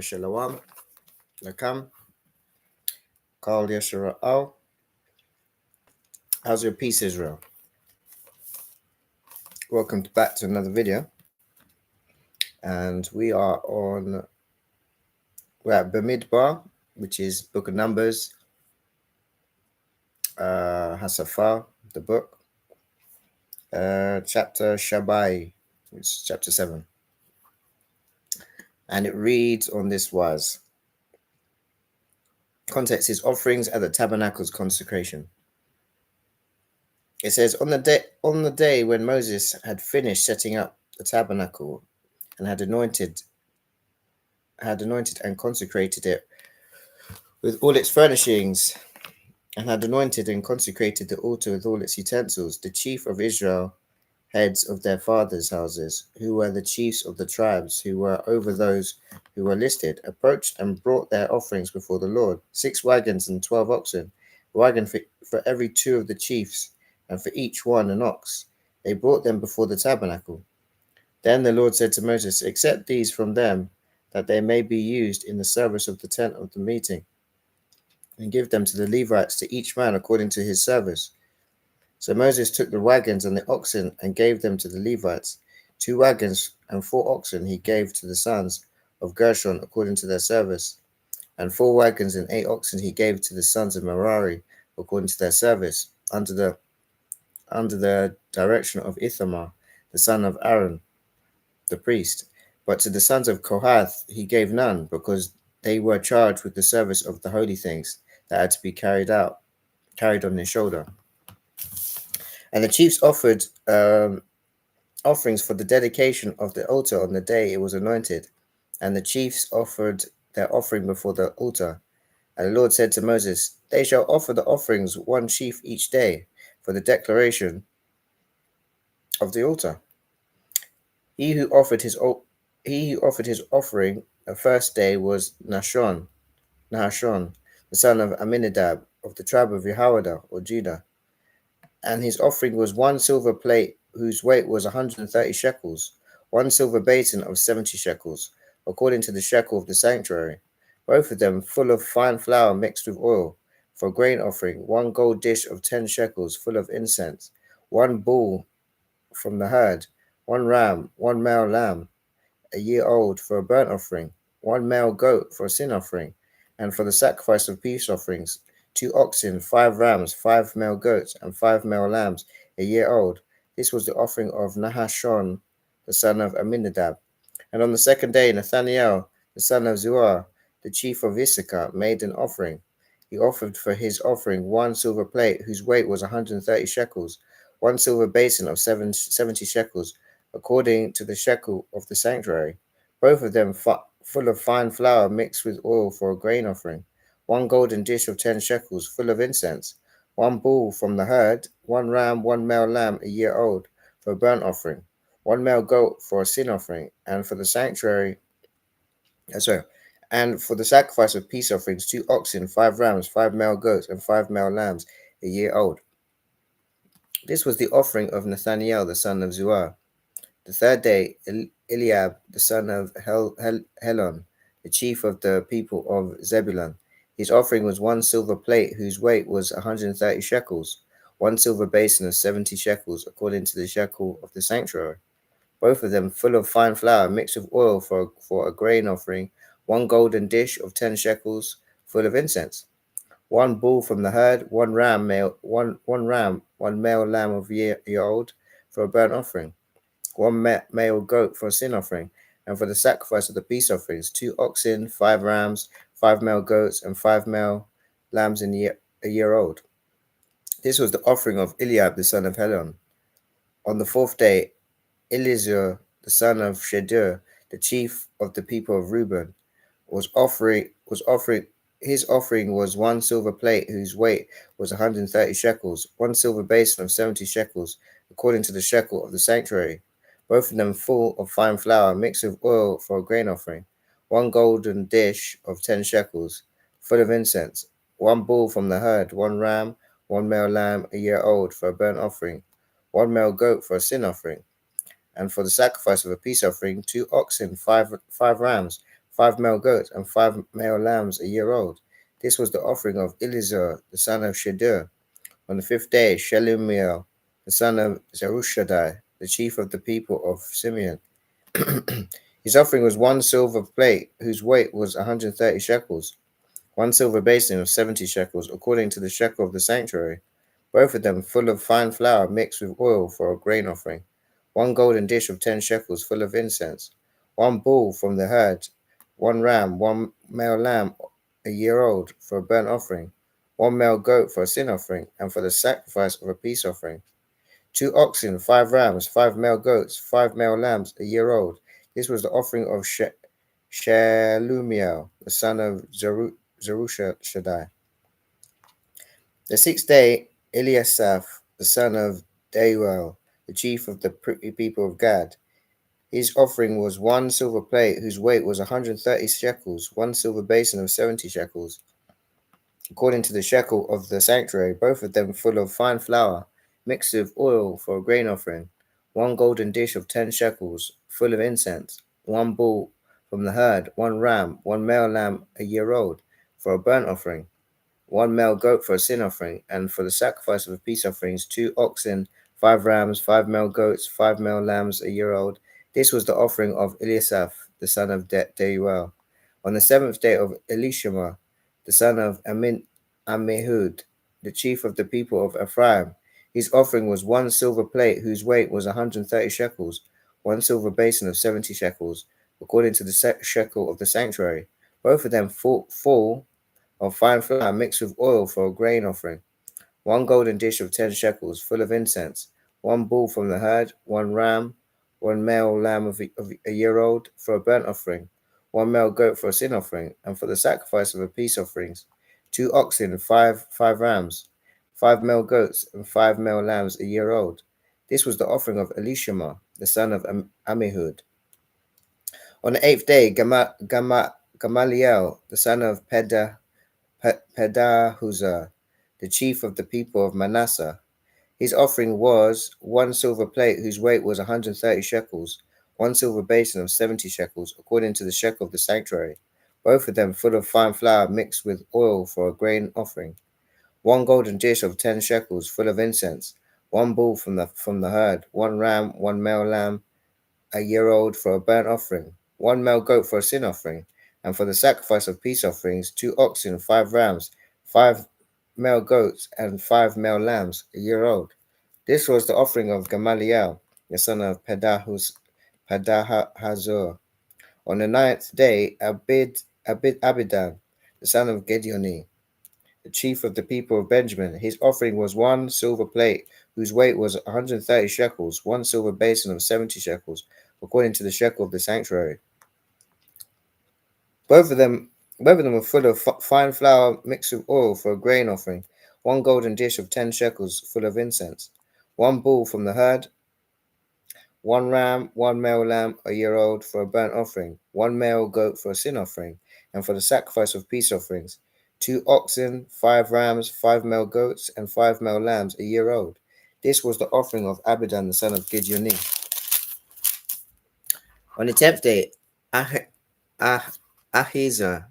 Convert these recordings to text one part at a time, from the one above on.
Shalom, Lakam, Kal Yashara'al. How's your peace, Israel? Welcome back to another video. And we're at Bamidbar, which is Book of Numbers, Hasafar, the book, chapter Shabai, which is chapter 7. And it reads on this wise. Context is offerings at the tabernacle's consecration. It says, on the day when Moses had finished setting up the tabernacle and had anointed and consecrated it with all its furnishings, and had anointed and consecrated the altar with all its utensils, the chief of Israel, heads of their fathers' houses, who were the chiefs of the tribes, who were over those who were listed, approached and brought their offerings before the Lord, 6 wagons and 12 oxen, a wagon for every 2 of the chiefs, and for each one an ox. They brought them before the tabernacle. Then the Lord said to Moses, accept these from them, that they may be used in the service of the tent of the meeting, and give them to the Levites, to each man according to his service. So Moses took the wagons and the oxen and gave them to the Levites. 2 wagons and 4 oxen he gave to the sons of Gershon according to their service, and 4 wagons and 8 oxen he gave to the sons of Merari according to their service, under the direction of Ithamar, the son of Aaron, the priest. But to the sons of Kohath he gave none, because they were charged with the service of the holy things that had to be carried on his shoulder. And the chiefs offered offerings for the dedication of the altar on the day it was anointed. And the chiefs offered their offering before the altar. And the Lord said to Moses, they shall offer the offerings 1 sheaf each day for the declaration of the altar. He who offered his offering the first day was Nahshon, the son of Amminadab, of the tribe of Jehoiada or Judah. And his offering was 1 silver plate whose weight was 130 shekels, 1 silver basin of 70 shekels, according to the shekel of the sanctuary, both of them full of fine flour mixed with oil, for a grain offering, 1 gold dish of 10 shekels full of incense, 1 bull from the herd, 1 ram, 1 male lamb, a year old, for a burnt offering, 1 male goat for a sin offering, and for the sacrifice of peace offerings, 2 oxen, 5 rams, 5 male goats, and 5 male lambs, a year old. This was the offering of Nahashon, the son of Amminadab. And on the 2nd day, Nathaniel, the son of Zuar, the chief of Issachar, made an offering. He offered for his offering 1 silver plate whose weight was 130 shekels, 1 silver basin of 70 shekels, according to the shekel of the sanctuary, both of them full of fine flour mixed with oil for a grain offering, 1 golden dish of 10 shekels full of incense, 1 bull from the herd, 1 ram, 1 male lamb a year old, for a burnt offering, 1 male goat for a sin offering, and for the sacrifice of peace offerings, 2 oxen, 5 rams, 5 male goats, and 5 male lambs a year old. This was the offering of Nathaniel the son of Zuar. The 3rd day, Eliab the son of Helon, the chief of the people of Zebulun. His offering was 1 silver plate whose weight was 130 shekels, 1 silver basin of 70 shekels, according to the shekel of the sanctuary, both of them full of fine flour mixed with oil for a grain offering, 1 golden dish of 10 shekels full of incense, 1 bull from the herd, 1 ram, 1 male lamb of year old, for a burnt offering, 1 male goat for a sin offering, and for the sacrifice of the peace offerings, 2 oxen, 5 rams, 5 male goats, and 5 male lambs a year old. This was the offering of Eliab the son of Helon. On the 4th day, Elizur the son of Shedur, the chief of the people of Reuben, was offering. His offering was 1 silver plate whose weight was 130 shekels, 1 silver basin of 70 shekels, according to the shekel of the sanctuary, both of them full of fine flour mixed with oil for a grain offering, 1 golden dish of 10 shekels, full of incense, 1 bull from the herd, 1 ram, 1 male lamb a year old for a burnt offering, 1 male goat for a sin offering, and for the sacrifice of a peace offering, 2 oxen, 5 rams, five male goats, and five male lambs a year old. This was the offering of Elizur, the son of Shadur. On the fifth day, Shelumiel, the son of Zerushadai, the chief of the people of Simeon. His offering was one silver plate, whose weight was 130 shekels, one silver basin of 70 shekels, according to the shekel of the sanctuary, both of them full of fine flour mixed with oil for a grain offering, one golden dish of 10 shekels full of incense, one bull from the herd, one ram, one male lamb a year old for a burnt offering, one male goat for a sin offering, and for the sacrifice of a peace offering, two oxen, five rams, five male goats, five male lambs a year old. This was the offering of Shelumiel, the son of Zerushadai. The sixth day, Eliasaph, the son of Deuel, the chief of the people of Gad. His offering was one silver plate, whose weight was 130 shekels, one silver basin of 70 shekels, according to the shekel of the sanctuary, both of them full of fine flour, mixed with oil for a grain offering, one golden dish of 10 shekels, full of incense, one bull from the herd, one ram, one male lamb a year old, for a burnt offering, one male goat for a sin offering, and for the sacrifice of the peace offerings, two oxen, five rams, five male goats, five male lambs a year old. This was the offering of Eliasaph, the son of Deuel. On the seventh day of Elishama, the son of Ammihud, the chief of the people of Ephraim, his offering was one silver plate, whose weight was 130 shekels, one silver basin of 70 shekels, according to the shekel of the sanctuary, both of them full of fine flour mixed with oil for a grain offering, one golden dish of 10 shekels full of incense, one bull from the herd, one ram, one male lamb of a year old for a burnt offering, one male goat for a sin offering, and for the sacrifice of a peace offerings, two oxen, five rams, five male goats, and five male lambs a year old. This was the offering of Elishama, the son of Ammihud. On the eighth day, Gamaliel, the son of Pedahuzah, the chief of the people of Manasseh. His offering was one silver plate, whose weight was 130 shekels, one silver basin of 70 shekels, according to the shekel of the sanctuary, both of them full of fine flour mixed with oil for a grain offering, one golden dish of 10 shekels full of incense, one bull from the herd, one ram, one male lamb a year old for a burnt offering, one male goat for a sin offering, and for the sacrifice of peace offerings, two oxen, five rams, five male goats, and five male lambs a year old. This was the offering of Gamaliel, the son of Pedahazur. On the ninth day, Abidan, the son of Gideoni, the chief of the people of Benjamin, his offering was one silver plate, whose weight was 130 shekels, one silver basin of 70 shekels, according to the shekel of the sanctuary. Both of them, both of them were full of fine flour mixed with oil for a grain offering, one golden dish of 10 shekels full of incense, one bull from the herd, one ram, one male lamb a year old for a burnt offering, one male goat for a sin offering, and for the sacrifice of peace offerings, two oxen, five rams, five male goats, and five male lambs a year old. This was the offering of Abidan the son of Gideoni. On the tenth day, Ah, Ahizah,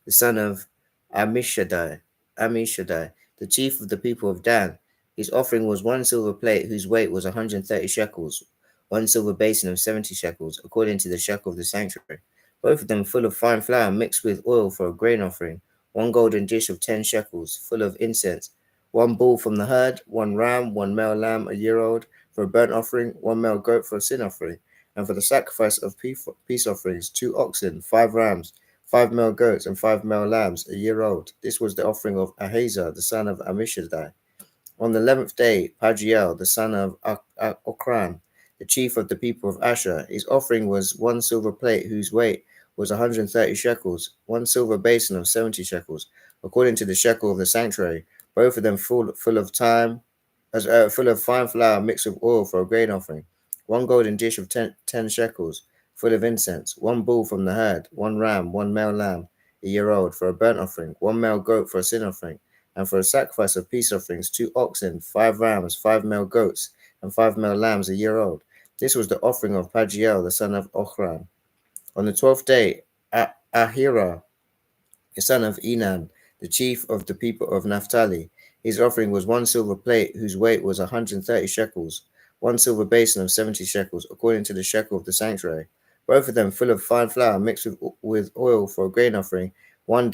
the son of Amishadai, the chief of the people of Dan. His offering was one silver plate, whose weight was 130 shekels, one silver basin of 70 shekels, according to the shekel of the sanctuary, both of them full of fine flour mixed with oil for a grain offering, one golden dish of 10 shekels, full of incense, one bull from the herd, one ram, one male lamb a year old for a burnt offering, one male goat for a sin offering, and for the sacrifice of peace offerings, two oxen, five rams, five male goats, and five male lambs a year old. This was the offering of Ahazah, the son of Amishadai. On the 11th day, Pagiel, the son of Okran, the chief of the people of Asher, his offering was one silver plate, whose weight was 130 shekels, one silver basin of 70 shekels, according to the shekel of the sanctuary, both of them full of fine flour mixed with oil for a grain offering, one golden dish of 10 shekels, full of incense, one bull from the herd, one ram, one male lamb a year old for a burnt offering, one male goat for a sin offering, and for a sacrifice of peace offerings, two oxen, five rams, five male goats, and five male lambs a year old. This was the offering of Pagiel, the son of Ochran. On the 12th day, Ahira, the son of Enan, the chief of the people of Naphtali. His offering was one silver plate whose weight was 130 shekels, one silver basin of 70 shekels, according to the shekel of the sanctuary, both of them full of fine flour mixed with oil for a grain offering, one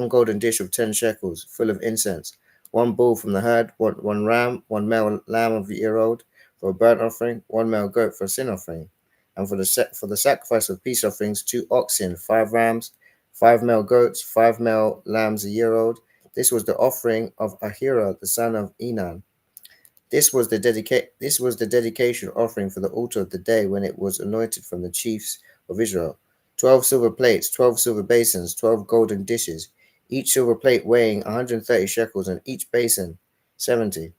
golden dish of 10 shekels, full of incense, one bull from the herd, one ram, one male lamb of a year old for a burnt offering, one male goat for a sin offering, and for the sacrifice of peace offerings, 2 oxen, 5 rams, 5 male goats, 5 male lambs a year old. This was the offering of Ahira, the son of Enan. This was the dedication offering for the altar of the day when it was anointed from the chiefs of Israel. 12 silver plates, 12 silver basins, 12 golden dishes, each silver plate weighing 130 shekels, and each basin 70.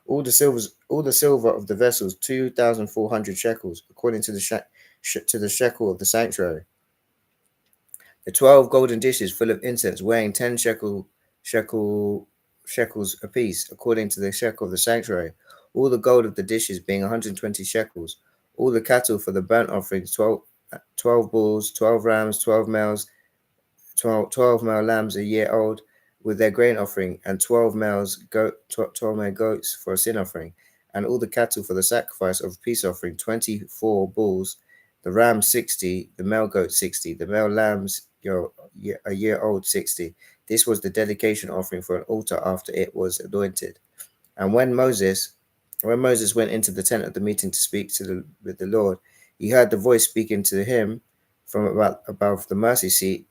All the silver of the vessels 2,400 shekels, according to the shekel of the sanctuary. The 12 golden dishes full of incense, weighing 10 shekels apiece, according to the shekel of the sanctuary. All the gold of the dishes being 120 shekels. All the cattle for the burnt offerings, 12 bulls, 12 rams, 12 males, 12 male lambs a year old with their grain offering, and 12 male goats for a sin offering, and all the cattle for the sacrifice of peace offering, 24 bulls, the rams 60, the male goats 60, the male lambs a year old 60. This was the dedication offering for an altar after it was anointed. And when Moses went into the tent of the meeting to speak with the Lord, he heard the voice speaking to him from above the mercy seat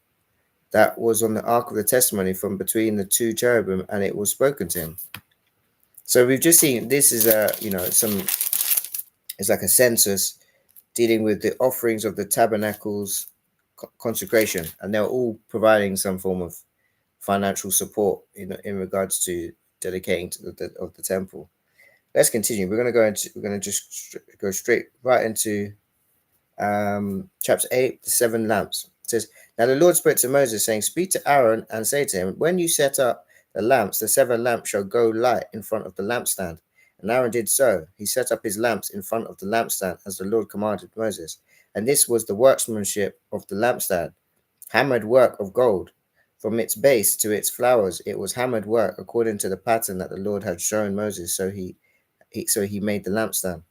that was on the ark of the testimony from between the two cherubim, and it was spoken to him. So we've just seen this is it's like a census dealing with the offerings of the tabernacle's consecration, and they're all providing some form of financial support in regards to dedicating to the temple. Let's continue. We're going to just go straight right into chapter 8, the 7 lamps. It says, Now the Lord spoke to Moses, saying, Speak to Aaron and say to him, When you set up the lamps, the 7 lamps shall go light in front of the lampstand. And Aaron did so. He set up his lamps in front of the lampstand, as the Lord commanded Moses. And this was the workmanship of the lampstand, hammered work of gold. From its base to its flowers, it was hammered work according to the pattern that the Lord had shown Moses. So he made the lampstand.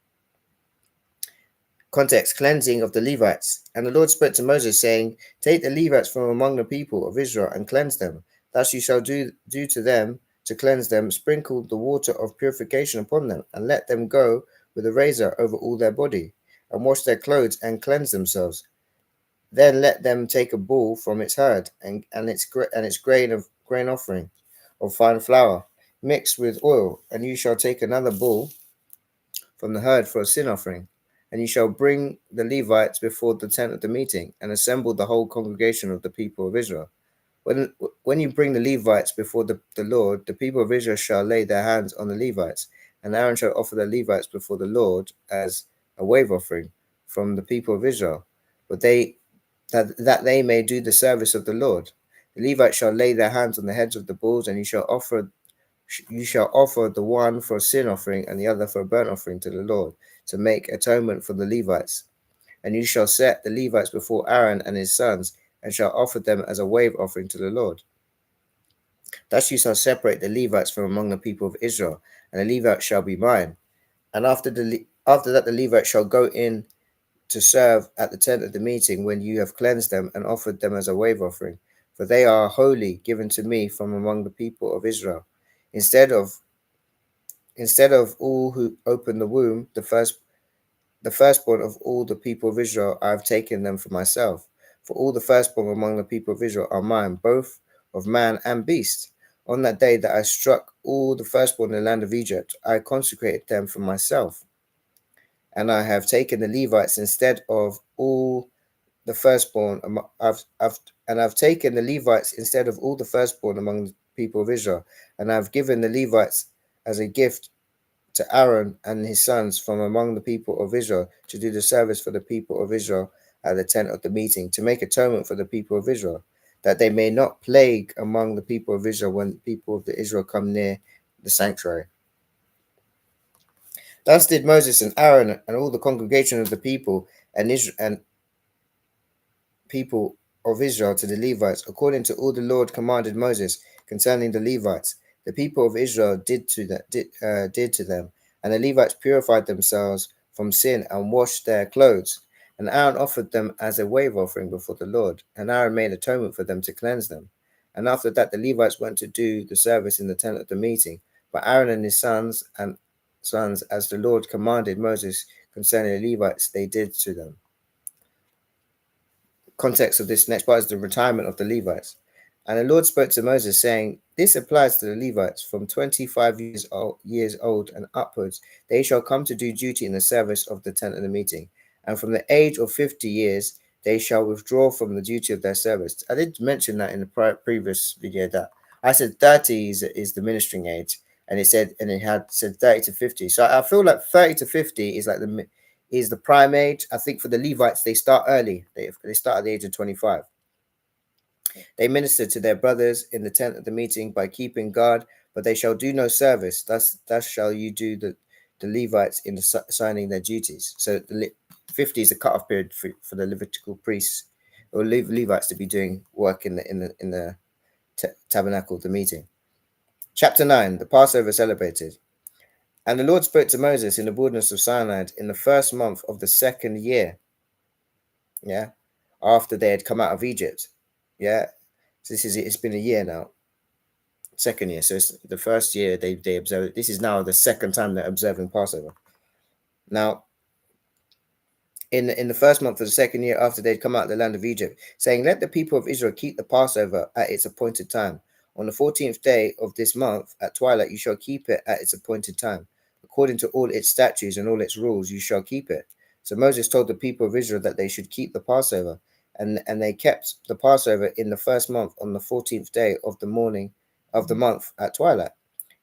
Context: cleansing of the Levites. And the Lord spoke to Moses, saying, Take the Levites from among the people of Israel and cleanse them. Thus you shall do to them to cleanse them, sprinkle the water of purification upon them, and let them go with a razor over all their body, and wash their clothes and cleanse themselves. Then let them take a bull from its herd and its grain offering of fine flour mixed with oil, and you shall take another bull from the herd for a sin offering. And you shall bring the Levites before the tent of the meeting, and assemble the whole congregation of the people of Israel. When you bring the Levites before the Lord, the people of Israel shall lay their hands on the Levites, and Aaron shall offer the Levites before the Lord as a wave offering from the people of Israel, but that they may do the service of the Lord. The Levites shall lay their hands on the heads of the bulls, and you shall offer the one for a sin offering and the other for a burnt offering to the Lord, to make atonement for the Levites. And you shall set the Levites before Aaron and his sons, and shall offer them as a wave offering to the Lord. Thus you shall separate the Levites from among the people of Israel, and the Levites shall be mine. And after that the Levites shall go in to serve at the tent of the meeting when you have cleansed them and offered them as a wave offering, for they are holy, given to me from among the people of Israel. Instead of all who open the womb, the firstborn of all the people of Israel, I have taken them for myself. For all the firstborn among the people of Israel are mine, both of man and beast. On that day that I struck all the firstborn in the land of Egypt, I consecrated them for myself. And I have taken the Levites instead of all the firstborn. I've taken the Levites instead of all the firstborn among the people of Israel, and I've given the Levites as a gift to Aaron and his sons from among the people of Israel to do the service for the people of Israel at the tent of the meeting, to make atonement for the people of Israel, that they may not plague among the people of Israel when the people of Israel come near the sanctuary. Thus did Moses and Aaron and all the congregation of the people and Israel and people of Israel to the Levites, according to all the Lord commanded Moses concerning the Levites. The people of Israel did to them, and the Levites purified themselves from sin and washed their clothes. And Aaron offered them as a wave offering before the Lord, and Aaron made atonement for them to cleanse them. And after that, the Levites went to do the service in the tent of the meeting. But Aaron and his sons, as the Lord commanded Moses concerning the Levites, they did to them. Context of this next part is the retirement of the Levites. And the Lord spoke to Moses, saying, this applies to the Levites from 25 years old and upwards. They shall come to do duty in the service of the tent of the meeting. And from the age of 50 years, they shall withdraw from the duty of their service. I did mention that in the previous video that I said 30 is the ministering age, and it had said 30 to 50. So I feel like 30 to 50 is like the prime age. I think for the Levites, they start early. They start at the age of 25. They minister to their brothers in the tent of the meeting by keeping guard, but they shall do no service. Thus shall you do the Levites in assigning their duties. So 50 is the cutoff period for the Levitical priests or Levites to be doing work in the tabernacle of the meeting. Chapter 9, the Passover celebrated. And the Lord spoke to Moses in the wilderness of Sinai in the first month of the second year. Yeah, after they had come out of Egypt. Yeah, so it's been a year now. Second year. So it's the first year they observed. This is now the second time they're observing Passover. Now, in the first month of the second year after they'd come out of the land of Egypt, saying, let the people of Israel keep the Passover at its appointed time. On the 14th day of this month at twilight, you shall keep it at its appointed time. According to all its statutes and all its rules, you shall keep it. So Moses told the people of Israel that they should keep the Passover, and they kept the Passover in the first month on the 14th day of the morning of the month at twilight,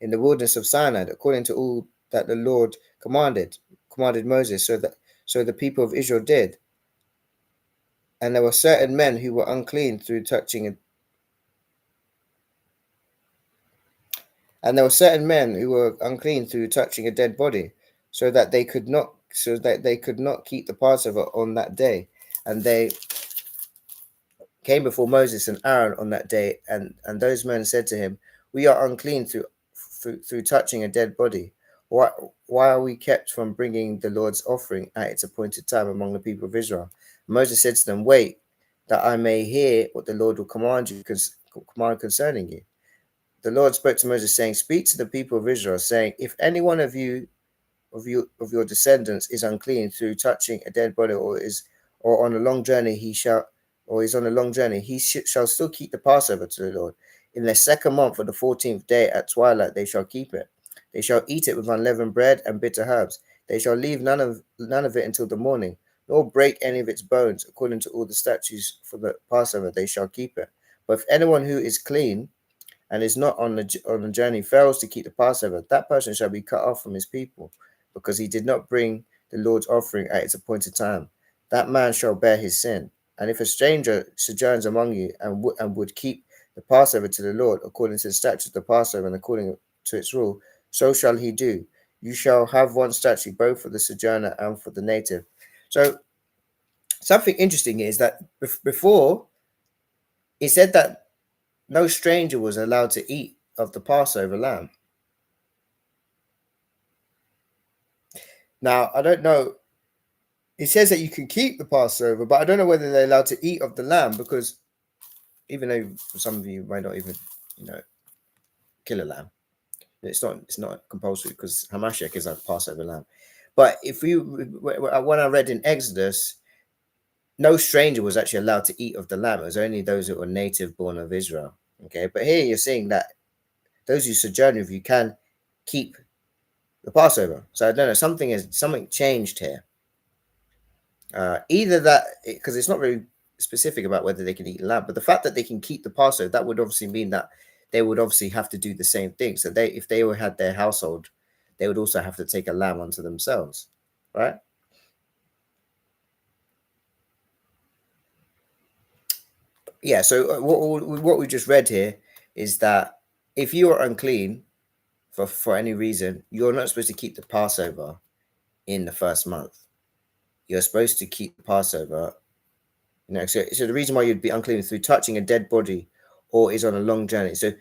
in the wilderness of Sinai, according to all that the Lord commanded Moses, so the people of Israel did. And there were certain men who were unclean through touching a dead body, so that they could not keep the Passover on that day. And they came before Moses and Aaron on that day, and those men said to him, we are unclean through touching a dead body. Why are we kept from bringing the Lord's offering at its appointed time among the people of Israel? Moses said to them, wait, that I may hear what the Lord will command concerning you. The Lord spoke to Moses, saying, speak to the people of Israel, saying, if any one of your descendants is unclean through touching a dead body, or is on a long journey, he shall still keep the Passover to the Lord. In the second month of the 14th day at twilight, they shall keep it. They shall eat it with unleavened bread and bitter herbs. They shall leave none of it until the morning, nor break any of its bones. According to all the statutes for the Passover, they shall keep it. But if anyone who is clean and is not on the journey fails to keep the Passover, that person shall be cut off from his people, because he did not bring the Lord's offering at its appointed time. That man shall bear his sin. And if a stranger sojourns among you and would keep the Passover to the Lord, according to the statute of the Passover and according to its rule, so shall he do. You shall have one statute both for the sojourner and for the native. So something interesting is that before it said that no stranger was allowed to eat of the Passover lamb. Now, I don't know. It says that you can keep the Passover, but I don't know whether they're allowed to eat of the lamb, because even though some of you might not even, kill a lamb, it's not compulsory, because Hamashiach is a Passover lamb. But when I read in Exodus, no stranger was actually allowed to eat of the lamb. It was only those that were native born of Israel. Okay, but here you're saying that those who sojourn with you can keep the Passover. So I don't know, something changed here. Either that, because it's not very specific about whether they can eat lamb, but the fact that they can keep the Passover, that would obviously mean that they would obviously have to do the same thing. So if they had their household, they would also have to take a lamb unto themselves, right? Yeah. So what we just read here is that if you are unclean for any reason, you're not supposed to keep the Passover. in the first month. You're supposed to keep the Passover. So the reason why you'd be unclean is through touching a dead body or is on a long journey. So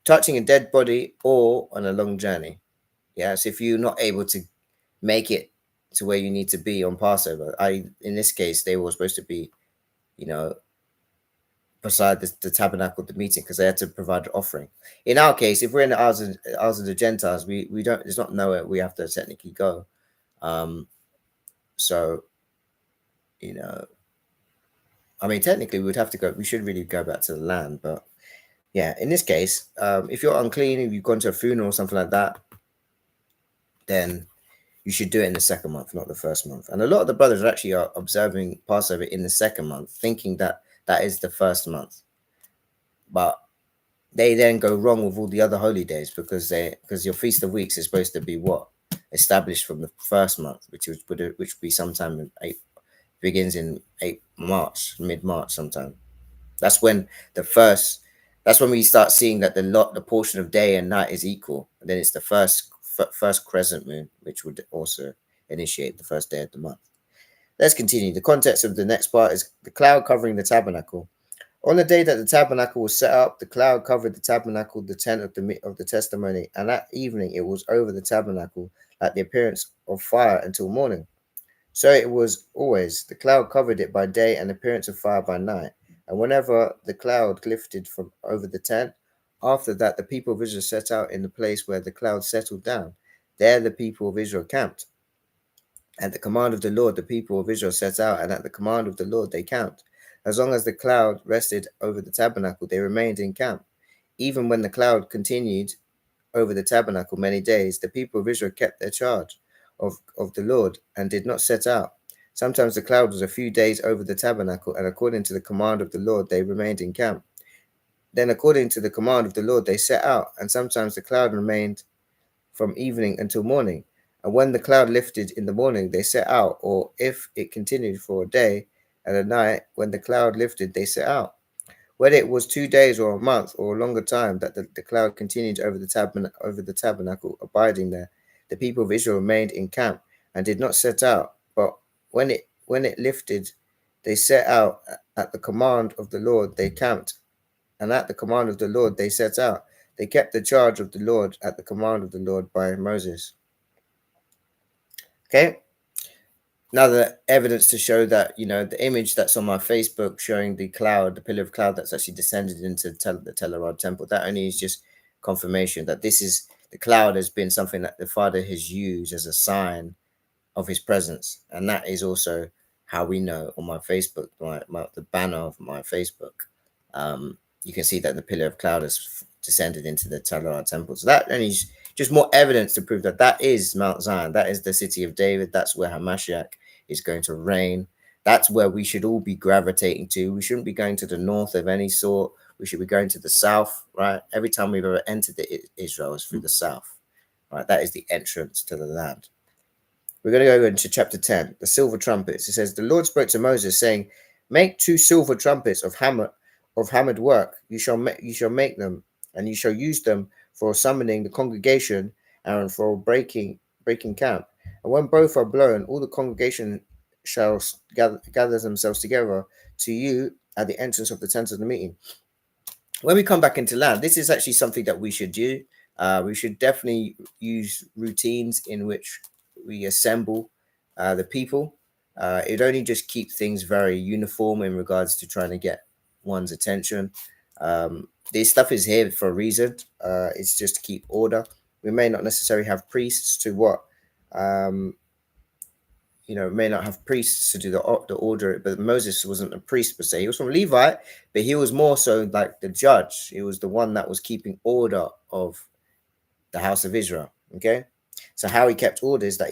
touching a dead body or on a long journey. Yeah. So if you're not able to make it to where you need to be on Passover, in this case, they were supposed to be, you know, beside the tabernacle, the meeting, because they had to provide an offering. In our case, if we're in the Isles of the Gentiles, we don't, there's not nowhere we have to technically go. So, you know, I mean, technically we'd have to go, we should really go back to the land, but yeah, in this case, if you're unclean, if you've gone to a funeral or something like that, then you should do it in the second month, not the first month. And a lot of the brothers actually are observing Passover in the second month, thinking that that is the first month. But they then go wrong with all the other holy days because your Feast of Weeks is supposed to be what? Established from the first month, which would be sometime in begins in March, mid-March sometime. That's when that's when we start seeing that the portion of day and night is equal. And then it's the first crescent moon, which would also initiate the first day of the month. Let's continue. The context of the next part is the cloud covering the tabernacle. On the day that the tabernacle was set up, the cloud covered the tabernacle, the tent of the testimony, and that evening it was over the tabernacle like the appearance of fire until morning. So it was always. The cloud covered it by day and appearance of fire by night. And whenever the cloud lifted from over the tent, after that the people of Israel set out in the place where the cloud settled down. There the people of Israel camped. At the command of the Lord, the people of Israel set out, and at the command of the Lord they camped. As long as the cloud rested over the tabernacle, they remained in camp. Even when the cloud continued over the tabernacle many days, the people of Israel kept their charge of the Lord and did not set out. Sometimes the cloud was a few days over the tabernacle, and according to the command of the Lord, they remained in camp. Then, according to the command of the Lord, they set out, and sometimes the cloud remained from evening until morning. And when the cloud lifted in the morning, they set out, or if it continued for a day and a night, when the cloud lifted, they set out. Whether it was 2 days or a month or a longer time that the cloud continued over the tabernacle, abiding there, the people of Israel remained in camp and did not set out. But when it lifted, they set out. At the command of the Lord they camped, and at the command of the Lord they set out. They kept the charge of the Lord at the command of the Lord by Moses. Okay. Now the evidence to show that, the image that's on my Facebook showing the cloud, the pillar of cloud that's actually descended into the Tel Arad temple, that only is just confirmation that the cloud has been something that the Father has used as a sign of his presence. And that is also how we know on my Facebook, the banner of my Facebook. You can see that the pillar of cloud has descended into the Tel Arad temple. So that only is just more evidence to prove that that is Mount Zion. That is the city of David. That's where Hamashiach is going to reign. That's where we should all be gravitating to. We shouldn't be going to the north of any sort. We should be going to the south, right? Every time we've ever entered Israel is through the south, right? That is the entrance to the land. We're going to go into chapter 10, the silver trumpets. It says, the Lord spoke to Moses, saying, make 2 silver trumpets of hammered work. You shall make them, and you shall use them for summoning the congregation and for breaking camp. And when both are blown, all the congregation shall gather themselves together to you at the entrance of the tent of the meeting. When we come back into land, this is actually something that we should do. We should definitely use routines in which we assemble the people. It only just keep things very uniform in regards to trying to get one's attention. This stuff is here for a reason. It's just to keep order. We may not necessarily have priests to may not have priests to do the order, but Moses wasn't a priest per se. He was from Levite, but he was more so like the judge. He was the one that was keeping order of the house of Israel. Okay, so how he kept order is that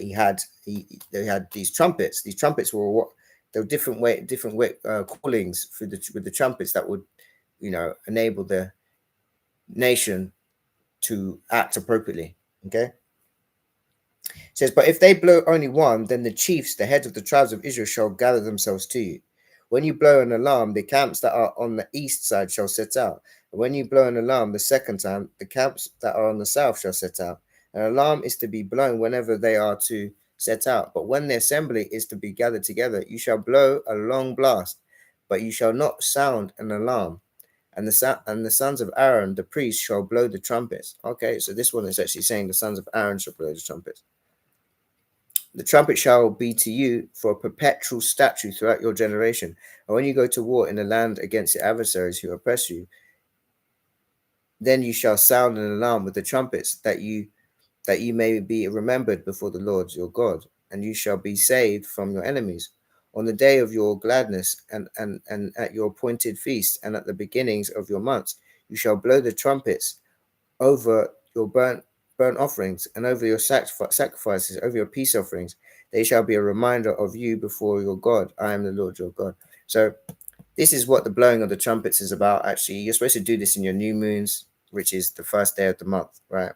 they had these trumpets. These trumpets were what there were different callings with the trumpets that would enable the nation to act appropriately. Okay. It says, but if they blow only one, then the chiefs, the heads of the tribes of Israel, shall gather themselves to you. When you blow an alarm, the camps that are on the east side shall set out. And when you blow an alarm the second time, the camps that are on the south shall set out. An alarm is to be blown whenever they are to set out. But when the assembly is to be gathered together, you shall blow a long blast, but you shall not sound an alarm. And the sons of Aaron, the priest, shall blow the trumpets. Okay, so this one is actually saying the sons of Aaron shall blow the trumpets. The trumpet shall be to you for a perpetual statute throughout your generation. And when you go to war in the land against your adversaries who oppress you, then you shall sound an alarm with the trumpets, that you may be remembered before the Lord your God, and you shall be saved from your enemies. On the day of your gladness, and at your appointed feast, and at the beginnings of your months, you shall blow the trumpets over your burnt offerings, and over your sacrifices, over your peace offerings. They shall be a reminder of you before your God. I am the Lord your God. So this is what the blowing of the trumpets is about. Actually, you're supposed to do this in your new moons, which is the first day of the month, right?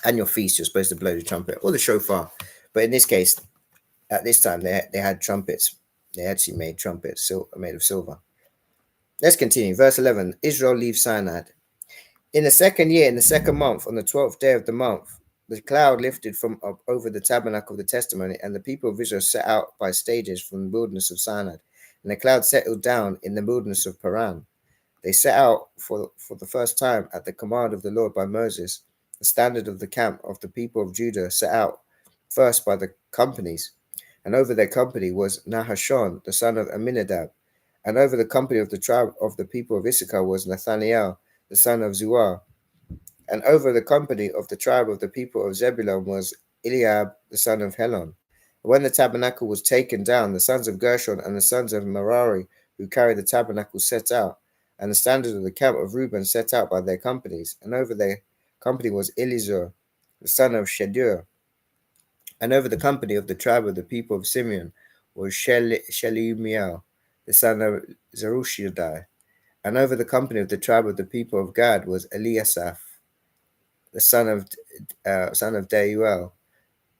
And your feast, you're supposed to blow the trumpet or the shofar. But in this case, at this time, they had trumpets. They actually made trumpets made of silver. Let's continue. Verse 11. Israel leaves Sinai. In the second year, in the second month, on the 12th day of the month, the cloud lifted from up over the tabernacle of the testimony, and the people of Israel set out by stages from the wilderness of Sinai. And the cloud settled down in the wilderness of Paran. They set out for the first time at the command of the Lord by Moses. The standard of the camp of the people of Judah set out first by the companies, and over their company was Nahashon, the son of Amminadab, and over the company of the tribe of the people of Issachar was Nathaniel, the son of Zuar, and over the company of the tribe of the people of Zebulun was Eliab, the son of Helon. When the tabernacle was taken down, the sons of Gershon and the sons of Merari, who carried the tabernacle, set out, and the standard of the camp of Reuben set out by their companies, and over their company was Elizur, the son of Shedur, and over the company of the tribe of the people of Simeon was Shelumiel, the son of Zerushadai, and over the company of the tribe of the people of Gad was Eliasaph, the son of Deuel.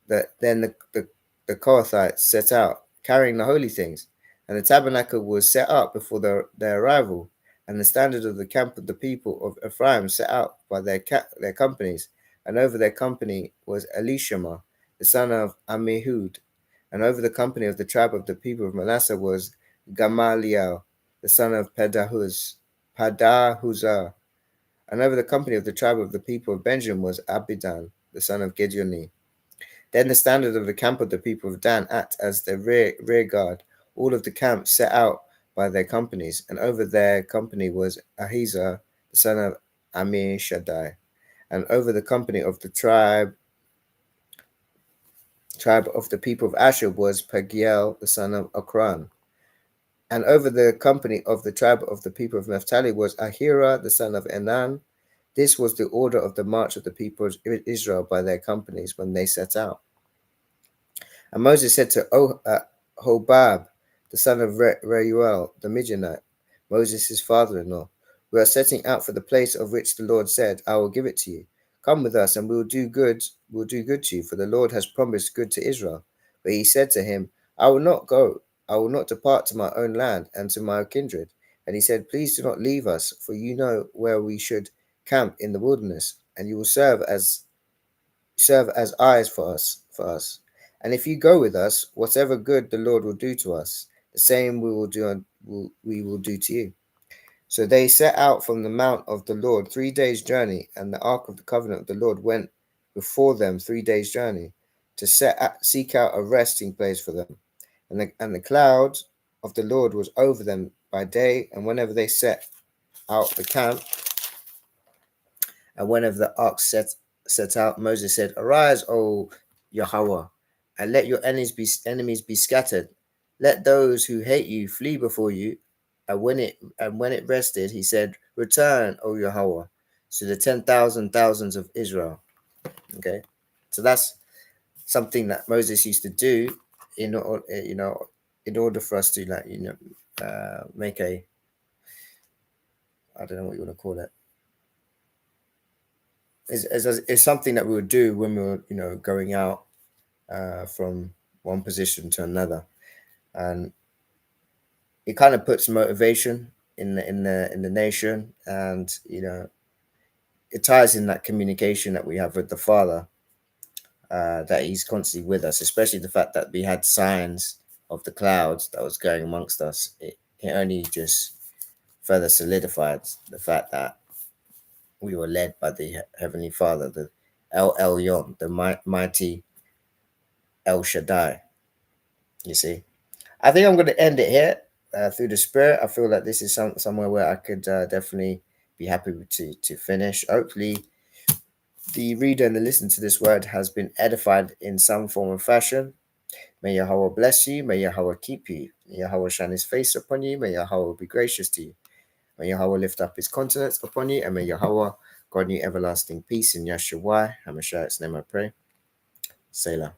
Then the Kohathites set out, carrying the holy things, and the tabernacle was set up before their arrival, and the standard of the camp of the people of Ephraim set out by their companies, and over their company was Elishama, the son of Ammihud, and over the company of the tribe of the people of Manasseh was Gamaliel, the son of Padahuzah, and over the company of the tribe of the people of Benjamin was Abidan, the son of Gideoni. Then the standard of the camp of the people of Dan act as the rear guard. All of the camps set out by their companies, and over their company was Ahizah, the son of Ammishaddai, and over the company of the tribe of the people of Asher was Pagiel, the son of Okran. And over the company of the tribe of the people of Naphtali was Ahira, the son of Enan. This was the order of the march of the people of Israel by their companies when they set out. And Moses said to Hobab, the son of Reuel, the Midianite, Moses' father-in-law, we are setting out for the place of which the Lord said, I will give it to you. Come with us, and we will do good to you, for the Lord has promised good to Israel. But he said to him, I will not go. I will not depart to my own land and to my kindred. And he said, please do not leave us, for you know where we should camp in the wilderness, and you will serve as eyes for us. And if you go with us, whatever good the Lord will do to us, the same we will do to you. So they set out from the mount of the Lord 3 days' journey, and the ark of the covenant of the Lord went before them 3 days' journey, to seek out a resting place for them. And the cloud of the Lord was over them by day, and whenever they set out the camp, and whenever the ark set out, Moses said, Arise, O Yahweh, and let your enemies be scattered. Let those who hate you flee before you. And when it rested, he said, Return, O Yahweh, to the 10,000 thousands of Israel. Okay, so that's something that Moses used to do in order for us to make a, I don't know what you want to call it. It's something that we would do when we were going out from one position to another, and it kind of puts motivation in the nation, and it ties in that communication that we have with the Father. that he's constantly with us, especially the fact that we had signs of the clouds that was going amongst us. It only just further solidified the fact that we were led by the Heavenly Father, the El Elyon, the mighty El Shaddai. You see, I think I'm going to end it here. Through the Spirit, I feel like this is somewhere where I could definitely be happy to finish. Hopefully, the reader and the listener to this word has been edified in some form or fashion. May Yahweh bless you. May Yahweh keep you. May Yahweh shine his face upon you. May Yahweh be gracious to you. May Yahweh lift up his countenance upon you. And may Yahweh grant you everlasting peace in Yahshua HaMashiach's name I pray. Selah.